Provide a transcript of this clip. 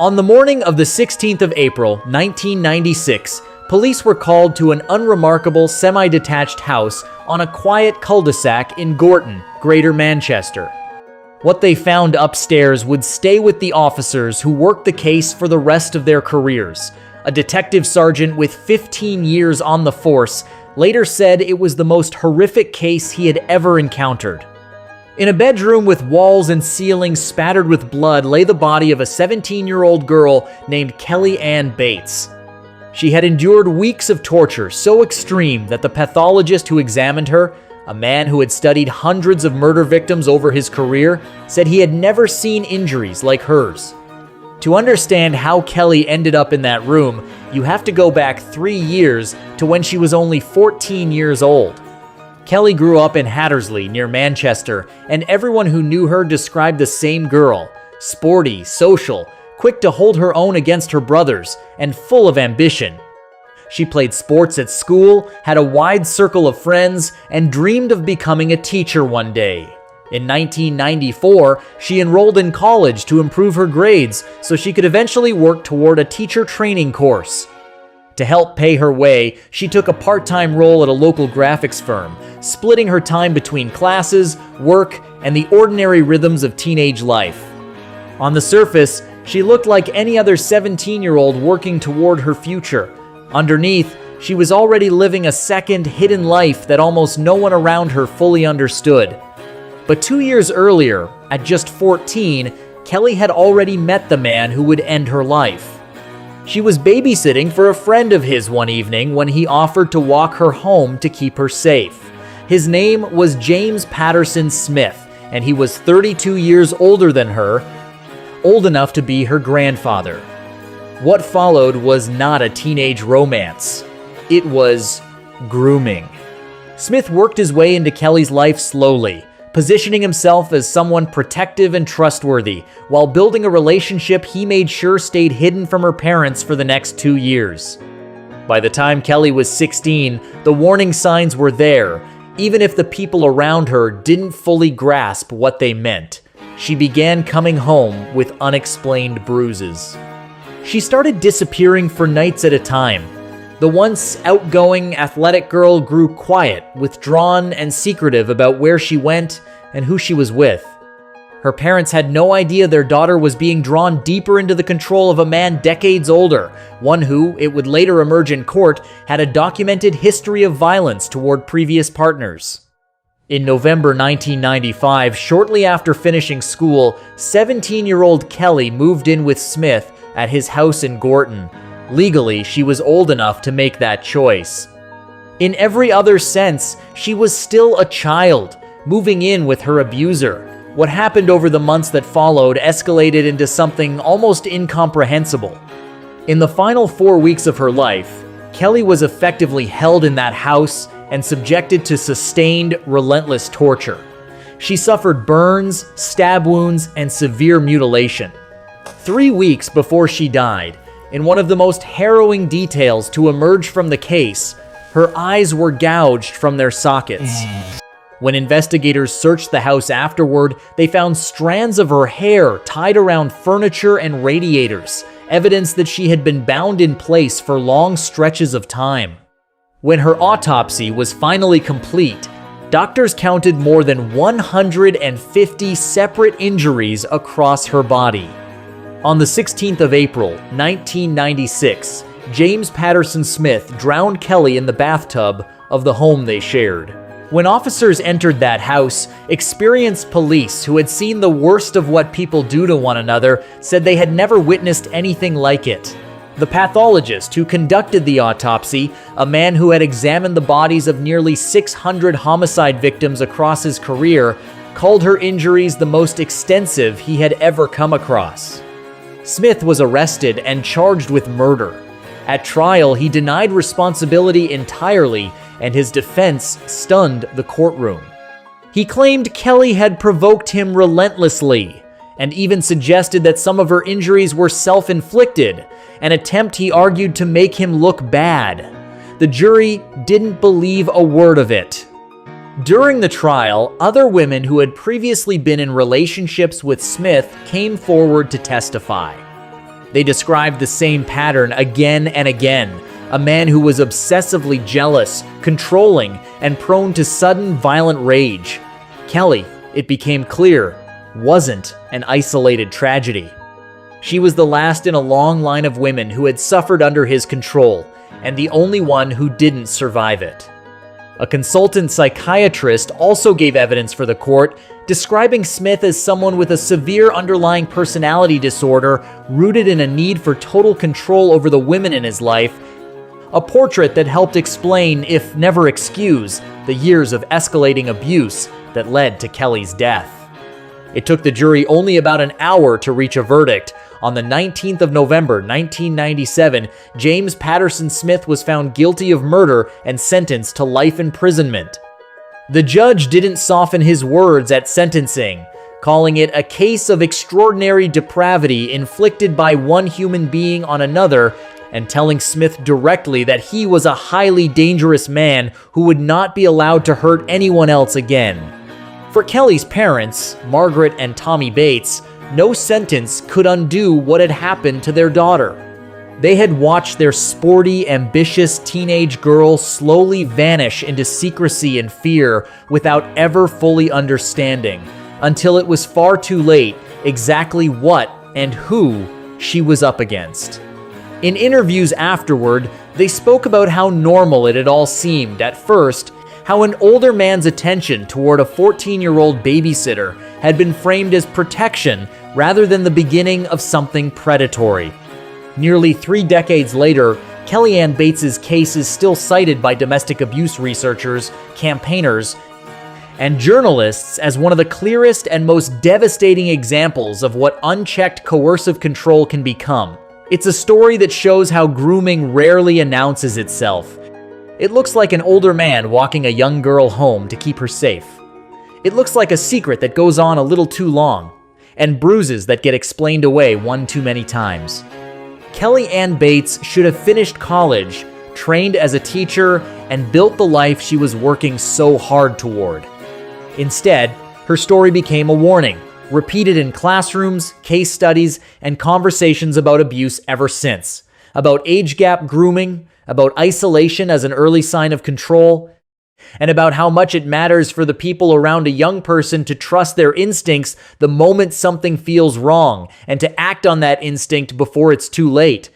On the morning of the 16th of April, 1996, police were called to an unremarkable semi-detached house on a quiet cul-de-sac in Gorton, Greater Manchester. What they found upstairs would stay with the officers who worked the case for the rest of their careers. A detective sergeant with 15 years on the force later said it was the most horrific case he had ever encountered. In a bedroom with walls and ceilings spattered with blood lay the body of a 17-year-old girl named Kelly Ann Bates. She had endured weeks of torture so extreme that the pathologist who examined her, a man who had studied hundreds of murder victims over his career, said he had never seen injuries like hers. To understand how Kelly ended up in that room, you have to go back 3 years to when she was only 14 years old. Kelly grew up in Hattersley near Manchester, and everyone who knew her described the same girl: sporty, social, quick to hold her own against her brothers, and full of ambition. She played sports at school, had a wide circle of friends, and dreamed of becoming a teacher one day. In 1994, she enrolled in college to improve her grades so she could eventually work toward a teacher training course. To help pay her way, she took a part-time role at a local graphics firm, splitting her time between classes, work, and the ordinary rhythms of teenage life. On the surface, she looked like any other 17-year-old working toward her future. Underneath, she was already living a second, hidden life that almost no one around her fully understood. But 2 years earlier, at just 14, Kelly had already met the man who would end her life. She was babysitting for a friend of his one evening when he offered to walk her home to keep her safe. His name was James Patterson Smith, and he was 32 years older than her, old enough to be her grandfather. What followed was not a teenage romance. It was grooming. Smith worked his way into Kelly's life slowly, positioning himself as someone protective and trustworthy, while building a relationship he made sure stayed hidden from her parents for the next 2 years. By the time Kelly was 16, the warning signs were there, even if the people around her didn't fully grasp what they meant. She began coming home with unexplained bruises. She started disappearing for nights at a time. The once outgoing, athletic girl grew quiet, withdrawn, and secretive about where she went and who she was with. Her parents had no idea their daughter was being drawn deeper into the control of a man decades older, one who, it would later emerge in court, had a documented history of violence toward previous partners. In November 1995, shortly after finishing school, 17-year-old Kelly moved in with Smith at his house in Gorton. Legally, she was old enough to make that choice. In every other sense, she was still a child, moving in with her abuser. What happened over the months that followed escalated into something almost incomprehensible. In the final 4 weeks of her life, Kelly was effectively held in that house and subjected to sustained, relentless torture. She suffered burns, stab wounds, and severe mutilation. 3 weeks before she died, in one of the most harrowing details to emerge from the case, her eyes were gouged from their sockets. When investigators searched the house afterward, they found strands of her hair tied around furniture and radiators, evidence that she had been bound in place for long stretches of time. When her autopsy was finally complete, doctors counted more than 150 separate injuries across her body. On the 16th of April, 1996, James Patterson Smith drowned Kelly in the bathtub of the home they shared. When officers entered that house, experienced police who had seen the worst of what people do to one another said they had never witnessed anything like it. The pathologist who conducted the autopsy, a man who had examined the bodies of nearly 600 homicide victims across his career, called her injuries the most extensive he had ever come across. Smith was arrested and charged with murder. At trial, he denied responsibility entirely, and his defense stunned the courtroom. He claimed Kelly had provoked him relentlessly, and even suggested that some of her injuries were self-inflicted, an attempt he argued to make him look bad. The jury didn't believe a word of it. During the trial, other women who had previously been in relationships with Smith came forward to testify. They described the same pattern again and again: a man who was obsessively jealous, controlling, and prone to sudden violent rage. Kelly, it became clear, wasn't an isolated tragedy. She was the last in a long line of women who had suffered under his control, and the only one who didn't survive it. A consultant psychiatrist also gave evidence for the court, describing Smith as someone with a severe underlying personality disorder rooted in a need for total control over the women in his life, a portrait that helped explain, if never excuse, the years of escalating abuse that led to Kelly's death. It took the jury only about an hour to reach a verdict. On the 19th of November, 1997, James Patterson Smith was found guilty of murder and sentenced to life imprisonment. The judge didn't soften his words at sentencing, calling it a case of extraordinary depravity inflicted by one human being on another, and telling Smith directly that he was a highly dangerous man who would not be allowed to hurt anyone else again. For Kelly's parents, Margaret and Tommy Bates, no sentence could undo what had happened to their daughter. They had watched their sporty, ambitious teenage girl slowly vanish into secrecy and fear without ever fully understanding, until it was far too late exactly what and who she was up against. In interviews afterward, they spoke about how normal it had all seemed at first, how an older man's attention toward a 14-year-old babysitter had been framed as protection rather than the beginning of something predatory. Nearly 3 decades later, Kellyanne Bates's case is still cited by domestic abuse researchers, campaigners, and journalists as one of the clearest and most devastating examples of what unchecked coercive control can become. It's a story that shows how grooming rarely announces itself. It looks like an older man walking a young girl home to keep her safe. It looks like a secret that goes on a little too long, and bruises that get explained away one too many times. Kellyanne Bates should have finished college, trained as a teacher, and built the life she was working so hard toward. Instead, her story became a warning, repeated in classrooms, case studies, and conversations about abuse ever since, about age gap grooming, about isolation as an early sign of control, and about how much it matters for the people around a young person to trust their instincts the moment something feels wrong, and to act on that instinct before it's too late,